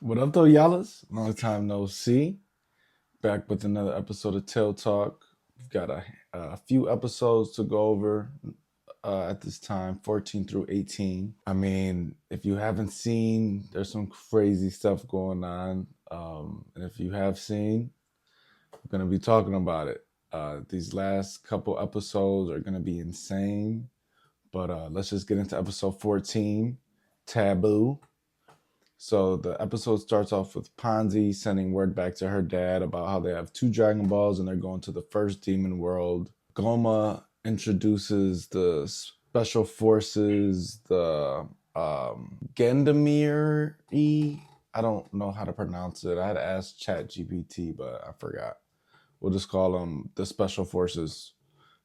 What up, though, y'allas? Long time no see. Back with another episode of Tail Talk. We've got a few episodes to go over at this time, 14 through 18. I mean, if you haven't seen, there's some crazy stuff going on. And if you have seen, we're going to be talking about it. These last couple episodes are going to be insane. But let's just get into episode 14, Taboo. So the episode starts off with Ponzi sending word back to her dad about how they have two Dragon Balls and they're going to the first demon world. Goma introduces the special forces, the Gendamir. I don't know how to pronounce it. I had to ask ChatGPT, but I forgot. We'll just call them the special forces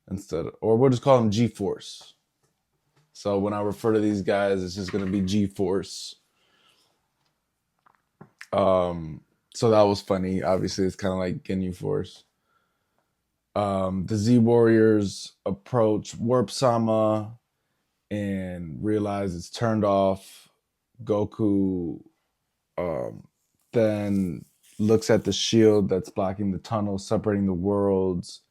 instead, or we'll just call them G-Force. So when I refer to these guys, it's just going to be G-Force. So that was funny. Obviously, it's kind of like Ginyu Force. The Z Warriors approach Warp Sama and realize it's turned off. Goku then looks at the shield that's blocking the tunnel, separating the worlds.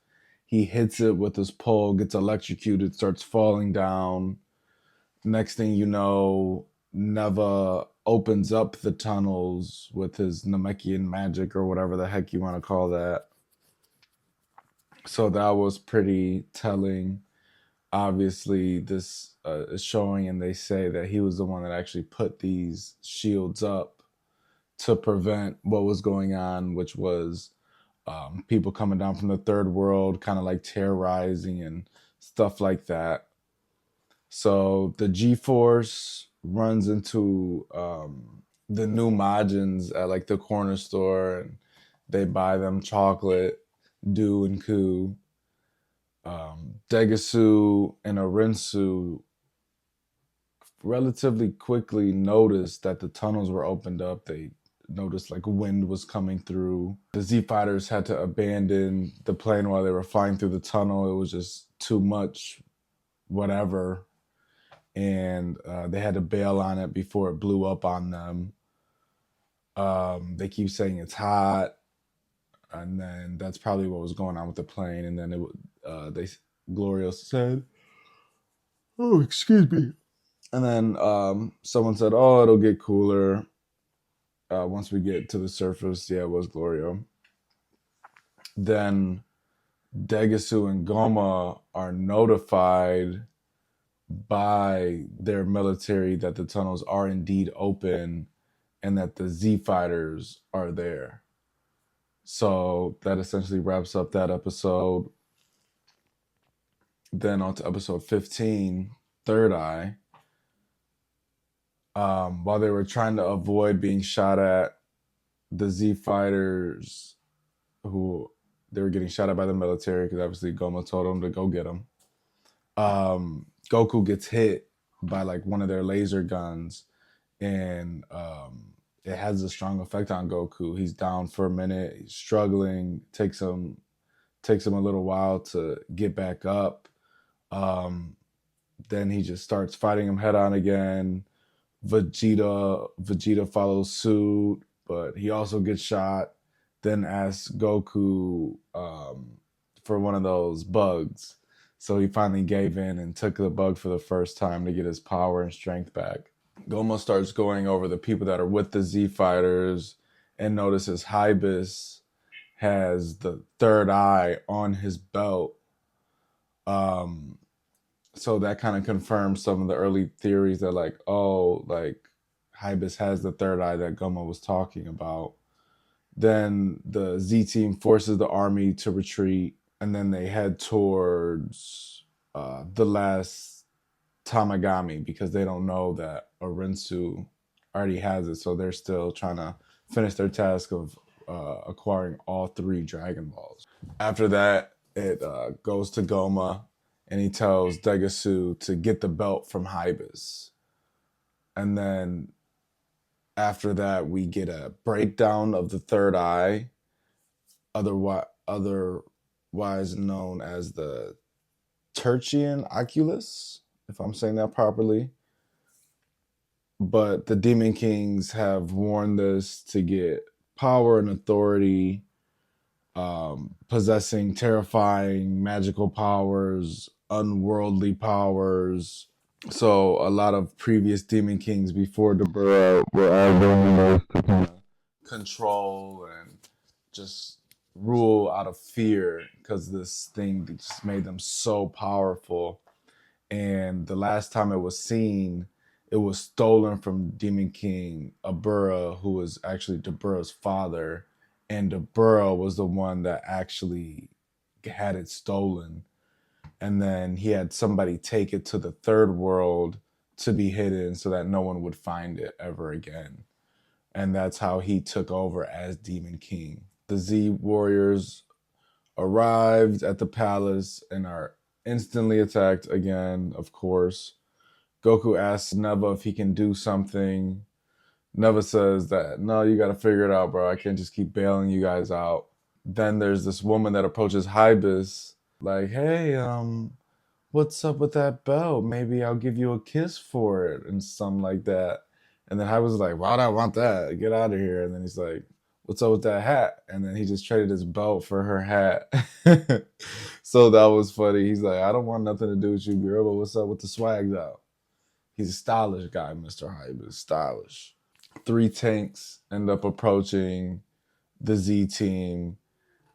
He hits it with his pole, gets electrocuted, starts falling down. Next thing you know, Neva opens up the tunnels with his Namekian magic or whatever the heck you want to call that. So that was pretty telling. Obviously, this is showing, and they say that he was the one that actually put these shields up to prevent what was going on, which was people coming down from the third world, kind of like terrorizing and stuff like that. So the G-Force runs into the new Majins at like the corner store, and they buy them chocolate, Do and Ku. Degasu and Arinsu relatively quickly noticed that the tunnels were opened up. They noticed like wind was coming through. The Z fighters had to abandon the plane while they were flying through the tunnel. It was just too much, whatever. And they had to bail on it before it blew up on them. They keep saying it's hot, and then that's probably what was going on with the plane. And then they Gloria said, "Oh, excuse me." And then someone said, "Oh, it'll get cooler once we get to the surface." Yeah, it was Gloria. Then Degasu and Goma are notified by their military that the tunnels are indeed open and that the Z fighters are there. So that essentially wraps up that episode. Then on to episode 15, Third Eye. While they were trying to avoid being shot at, the Z fighters, who they were getting shot at by the military because obviously Goma told them to go get them. Goku gets hit by like one of their laser guns, and it has a strong effect on Goku. He's down for a minute, he's struggling, takes him a little while to get back up. Then he just starts fighting him head on again. Vegeta follows suit, but he also gets shot. Then asks Goku for one of those bugs. So he finally gave in and took the bug for the first time to get his power and strength back. Goma starts going over the people that are with the Z fighters and notices Hybis has the third eye on his belt. So that kind of confirms some of the early theories that like, oh, like Hybis has the third eye that Goma was talking about. Then the Z team forces the army to retreat, and then they head towards the last Tamagami because they don't know that Orensu already has it, so they're still trying to finish their task of acquiring all three Dragon Balls. After that, it goes to Goma, and he tells Degasu to get the belt from Hybis. And then after that, we get a breakdown of the third eye, otherwise known as the Tertian Oculus, if I'm saying that properly. but the Demon Kings have worn this to get power and authority, possessing terrifying magical powers, unworldly powers. So a lot of previous Demon Kings before Dabura were able to kind of control and just rule out of fear because this thing just made them so powerful. And the last time it was seen, it was stolen from Demon King Abura, who was actually Dabura's father, and Dabura was the one that actually had it stolen. And then he had somebody take it to the third world to be hidden so that no one would find it ever again. And that's how he took over as Demon King. The Z warriors arrived at the palace and are instantly attacked again, of course. Goku asks Neva if he can do something. Neva says that, no, you got to figure it out, bro. I can't just keep bailing you guys out. Then there's this woman that approaches YKWIS, like, hey, what's up with that belt? Maybe I'll give you a kiss for it and something like that. And then I was like, why would I want that? Get out of here. And then he's like, what's up with that hat? And then he just traded his belt for her hat. So that was funny. He's like, I don't want nothing to do with you, girl, but what's up with the swag though? He's a stylish guy, Mr. Hype is stylish. Three tanks end up approaching the Z team,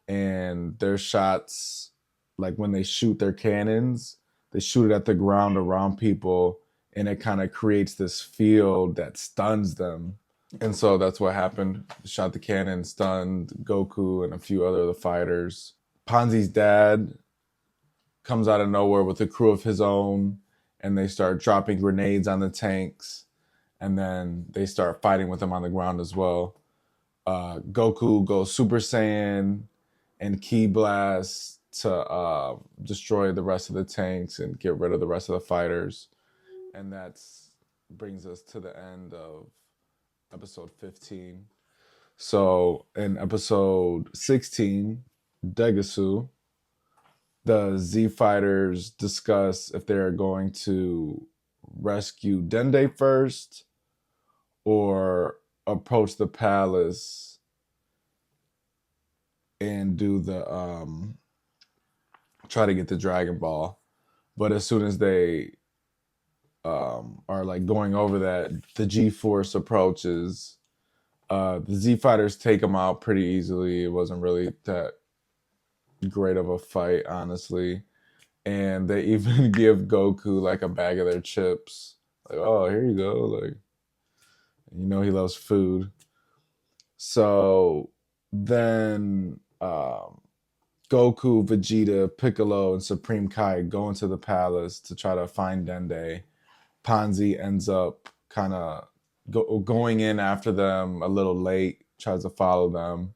and their shots, like when they shoot their cannons, they shoot it at the ground around people, and it kind of creates this field that stuns them. And so that's what happened. Shot the cannon, stunned Goku and a few other of the fighters. Ponzi's dad comes out of nowhere with a crew of his own, and they start dropping grenades on the tanks, and then they start fighting with them on the ground as well. Goku goes Super Saiyan and Ki Blast to destroy the rest of the tanks and get rid of the rest of the fighters. And that brings us to the end of episode 15. So in episode 16, Degasu, the Z fighters discuss if they're going to rescue Dende first or approach the palace and do the try to get the Dragon Ball. But as soon as they are like going over that, the G-Force approaches. The Z fighters take them out pretty easily. It wasn't really that great of a fight, honestly. And they even give Goku like a bag of their chips. Like, oh, here you go. Like, you know he loves food. So then Goku, Vegeta, Piccolo, and Supreme Kai go into the palace to try to find Dende. Ponzi ends up kind of going in after them a little late, tries to follow them.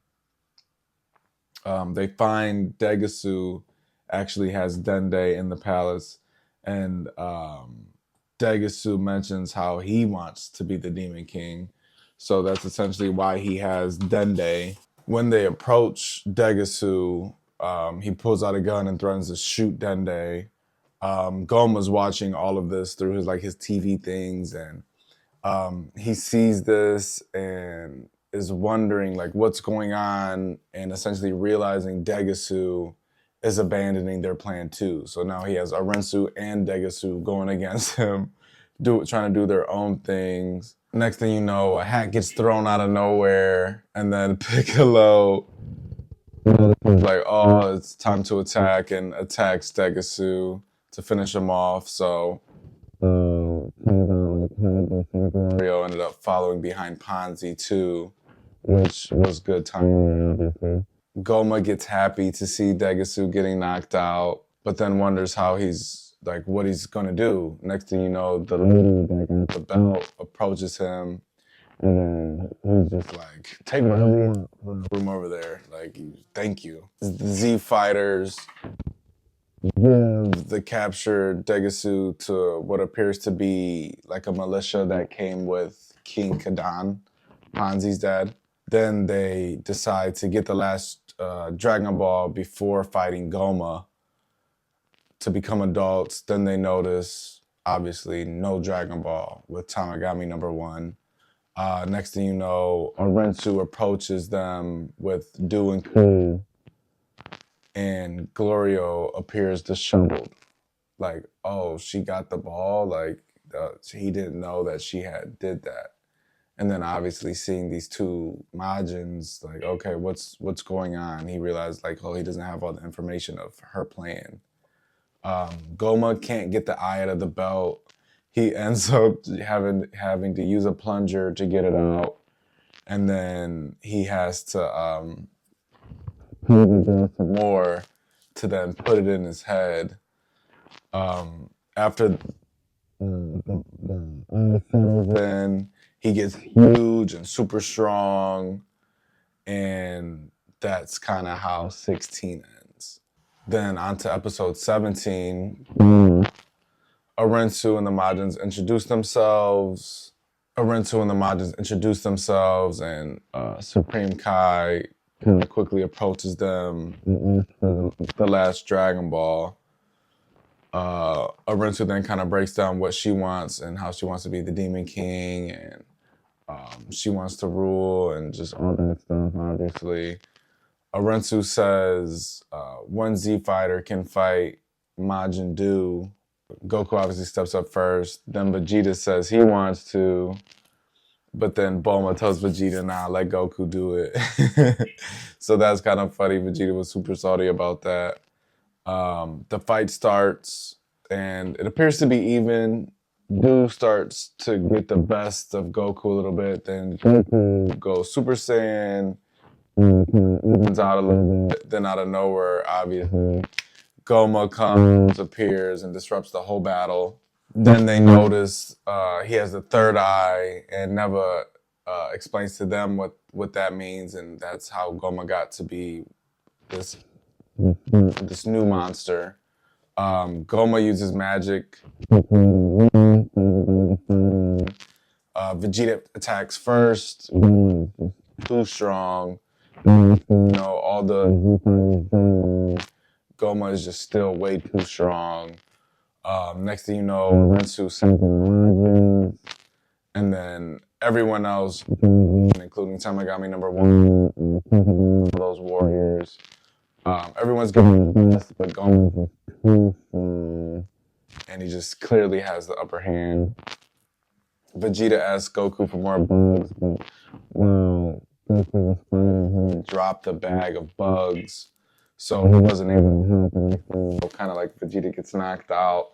They find Degasu actually has Dende in the palace, and Degasu mentions how he wants to be the Demon King. So that's essentially why he has Dende. When they approach Degasu, he pulls out a gun and threatens to shoot Dende. Goma's watching all of this through his TV things, and he sees this and is wondering like what's going on, and essentially realizing Degasu is abandoning their plan too. So now he has Arensu and Degasu going against him, trying to do their own things. Next thing you know, a hat gets thrown out of nowhere, and then Piccolo is like, oh, it's time to attack, and attacks Degasu to finish him off. So Mario ended up following behind Ponzi too, which was good timing, obviously. Goma gets happy to see Degasu getting knocked out, but then wonders how he's like what he's gonna do. Next thing you know, the lady back at the belt approaches him, and then he's just like, take whatever you want, room over there. Like, thank you. The Z fighters give the captured Degasu to what appears to be like a militia that came with King Kadan, Ponzi's dad. Then they decide to get the last Dragon Ball before fighting Goma to become adults. Then they notice obviously no Dragon Ball with Tamagami number 1. Next thing you know, Orensu approaches them with Do and Ku, and Glorio appears disheveled. Like, oh, she got the ball. Like, he didn't know that she had did that. And then obviously seeing these two Majins, like, okay, what's going on? He realized, like, oh, he doesn't have all the information of her plan. Goma can't get the eye out of the belt. He ends up having to use a plunger to get it out, and then he has to some more to then put it in his head. After then he gets huge and super strong, and that's kind of how 16 ends. Then on to episode 17. Orensu and the Majins introduce themselves. And Supreme Kai kind of quickly approaches them for the last Dragon Ball. Orensu then kind of breaks down what she wants and how she wants to be the Demon King, and she wants to rule and just all that stuff, obviously. Orensu says one Z fighter can fight Majin Buu. Goku obviously steps up first. Then Vegeta says he wants to, but then Bulma tells Vegeta, nah, let Goku do it. So that's kind of funny. Vegeta was super salty about that. The fight starts, and it appears to be even. Buu starts to get the best of Goku a little bit. Then Goku goes Super Saiyan, evens out a little bit. Then out of nowhere, obviously, Goma comes, appears, and disrupts the whole battle. Then they notice he has a third eye, and never explains to them what that means, and that's how Goma got to be this new monster. Goma uses magic. Vegeta attacks first. Too strong. All the Goma is just still way too strong. Next thing you know, Rensu sends in and then everyone else, including Tamagami number 1, those warriors. Everyone's going his best, but Goma's just too strong, and he just clearly has the upper hand. Vegeta asks Goku for more bugs, but wow, Goku was fighting him. He dropped a bag of bugs, so he wasn't able to help anything. Kind of like Vegeta gets knocked out.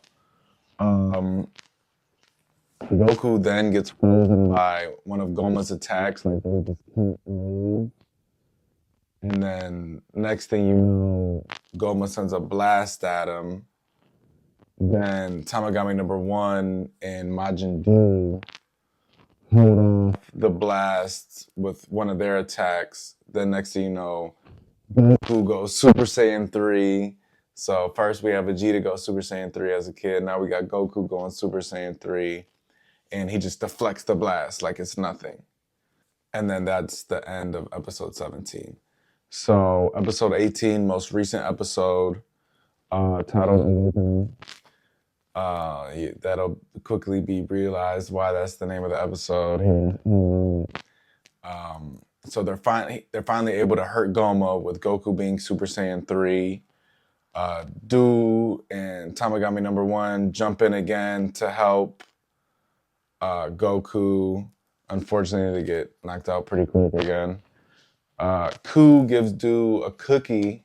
Goku then gets frozen by one of Goma's attacks, like they just can't move. And then next thing you know, Goma sends a blast at him. Then Tamagami number 1 and Majin Buu hold off the blast with one of their attacks. Then next thing you know, Goku goes Super Saiyan 3. So first we have Vegeta go Super Saiyan 3 as a kid. Now we got Goku going Super Saiyan 3. And he just deflects the blast like it's nothing. And then that's the end of episode 17. So episode 18, most recent episode, titled that'll quickly be realized why that's the name of the episode. So they're finally able to hurt Goma with Goku being Super Saiyan 3. Do and Tamagami number 1 jump in again to help Goku. Unfortunately, they get knocked out pretty quick again. Ku gives Do a cookie,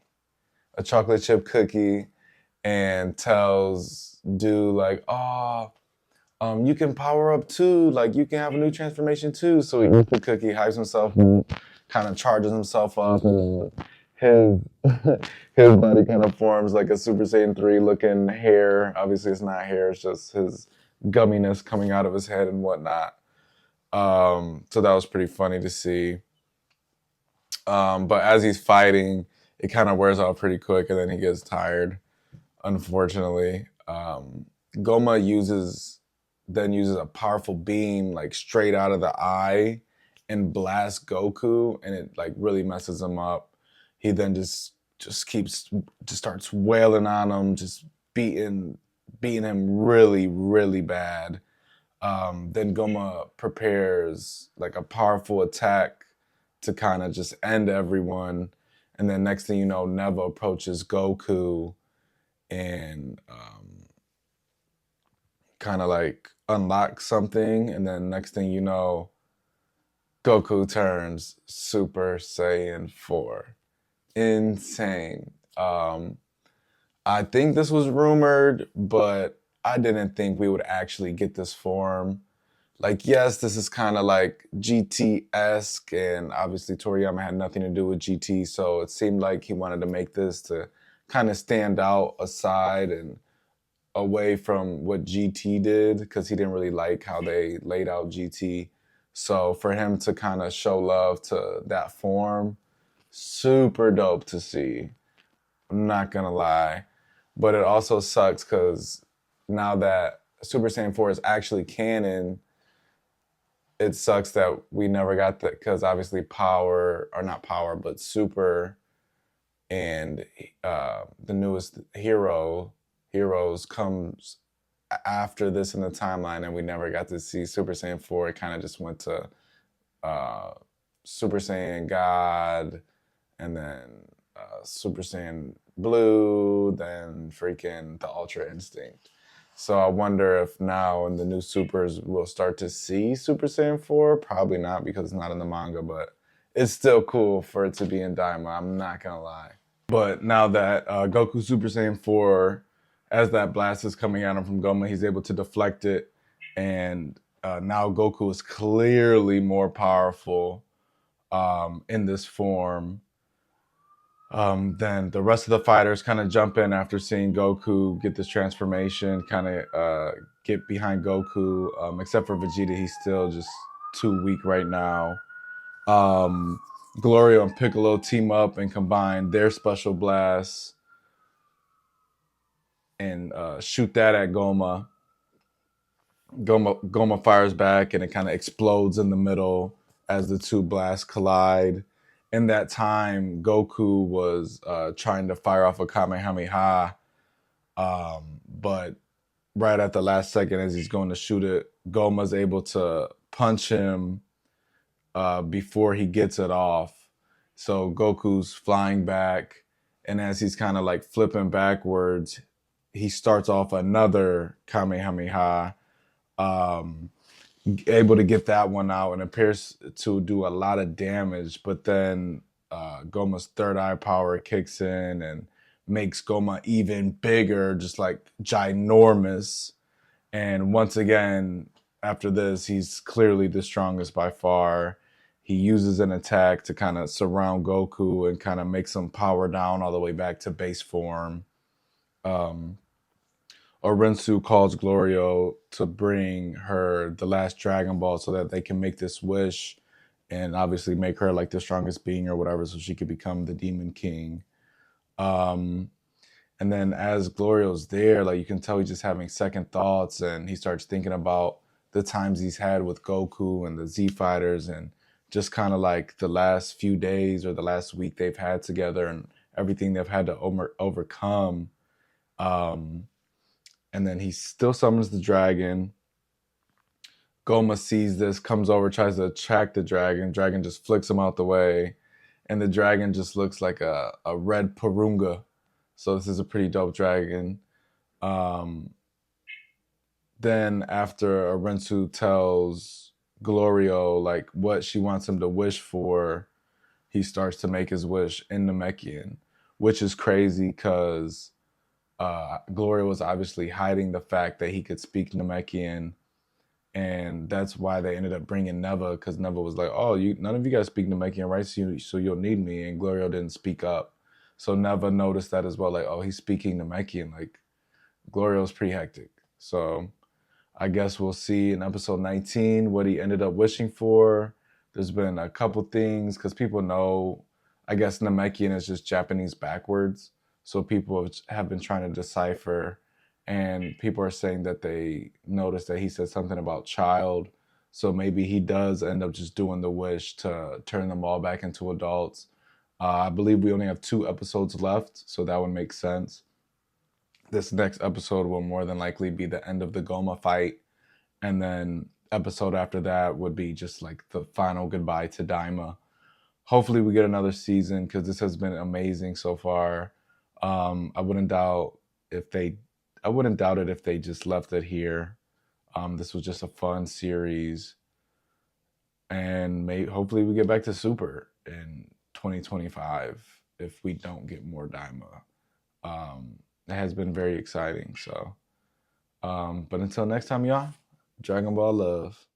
a chocolate chip cookie, and tells Do like, you can power up too. Like, you can have a new transformation too. So he eats the cookie, hypes himself, kind of charges himself up, and his body kind of forms like a Super Saiyan 3 looking hair. Obviously, it's not hair. It's just his gumminess coming out of his head and whatnot. So that was pretty funny to see. But as he's fighting, it kind of wears off pretty quick, and then he gets tired, unfortunately. Goma uses a powerful beam like straight out of the eye and blasts Goku, and it like really messes him up. He then just starts wailing on him, just beating beating him really, really bad. Then Goma prepares like a powerful attack to kind of just end everyone. And then next thing you know, Neva approaches Goku and kind of like unlocks something. And then next thing you know, Goku turns Super Saiyan 4. Insane. I think this was rumored, but I didn't think we would actually get this form. Like, yes, this is kind of like GT-esque, and obviously Toriyama had nothing to do with GT, so it seemed like he wanted to make this to kind of stand out aside and away from what GT did, because he didn't really like how they laid out GT. So for him to kind of show love to that form, super dope to see. I'm not gonna lie. But it also sucks because now that Super Saiyan 4 is actually canon, it sucks that we never got that, because obviously Power, or not Power, but Super and the newest Heroes comes after this in the timeline, and we never got to see Super Saiyan 4. It kind of just went to uh, Super Saiyan God, and then Super Saiyan Blue, then freaking the Ultra Instinct. So I wonder if now in the new Supers we'll start to see Super Saiyan 4. Probably not, because it's not in the manga, but it's still cool for it to be in Daima. I'm not gonna lie. But now that Goku Super Saiyan 4, as that blast is coming at him from Goma, he's able to deflect it. And now Goku is clearly more powerful in this form. Then the rest of the fighters kind of jump in after seeing Goku get this transformation, kind of get behind Goku, except for Vegeta. He's still just too weak right now. Glorio and Piccolo team up and combine their special blasts and shoot that at Goma. Goma fires back, and it kind of explodes in the middle as the two blasts collide. In that time, Goku was trying to fire off a Kamehameha, but right at the last second, as he's going to shoot it, Goma's able to punch him before he gets it off. So Goku's flying back, and as he's kind of like flipping backwards, he starts off another Kamehameha, able to get that one out, and appears to do a lot of damage. But then Goma's third eye power kicks in and makes Goma even bigger, just like ginormous. And once again, after this, he's clearly the strongest by far. He uses an attack to kind of surround Goku and kind of makes him power down all the way back to base form. Orensu calls Glorio to bring her the last Dragon Ball so that they can make this wish and obviously make her like the strongest being or whatever, so she could become the Demon King. And then as Glorio's there, like you can tell he's just having second thoughts, and he starts thinking about the times he's had with Goku and the Z Fighters, and just kind of like the last few days or the last week they've had together and everything they've had to overcome. And then he still summons the dragon. Goma sees this, comes over, tries to attack the dragon. Dragon just flicks him out the way. And the dragon just looks like a red Purunga. So this is a pretty dope dragon. Then after Arensu tells Glorio like what she wants him to wish for, he starts to make his wish in Namekian, which is crazy because Glorio was obviously hiding the fact that he could speak Namekian, and that's why they ended up bringing Neva, because Neva was like, "Oh, none of you guys speak Namekian, right? So you'll need me." And Glorio didn't speak up, so Neva noticed that as well. Like, "Oh, he's speaking Namekian." Like, Glorio's pretty hectic. So I guess we'll see in episode 19 what he ended up wishing for. There's been a couple things, because people know, I guess Namekian is just Japanese backwards. So people have been trying to decipher, and people are saying that they noticed that he said something about child. So maybe he does end up just doing the wish to turn them all back into adults. I believe we only have 2 episodes left, so that would make sense. This next episode will more than likely be the end of the Goma fight, and then episode after that would be just like the final goodbye to Daima. Hopefully, we get another season because this has been amazing so far. I wouldn't doubt if they, I wouldn't doubt it if they just left it here. This was just a fun series, and hopefully we get back to Super in 2025 if we don't get more Daima. It has been very exciting. So, but until next time, y'all, Dragon Ball love.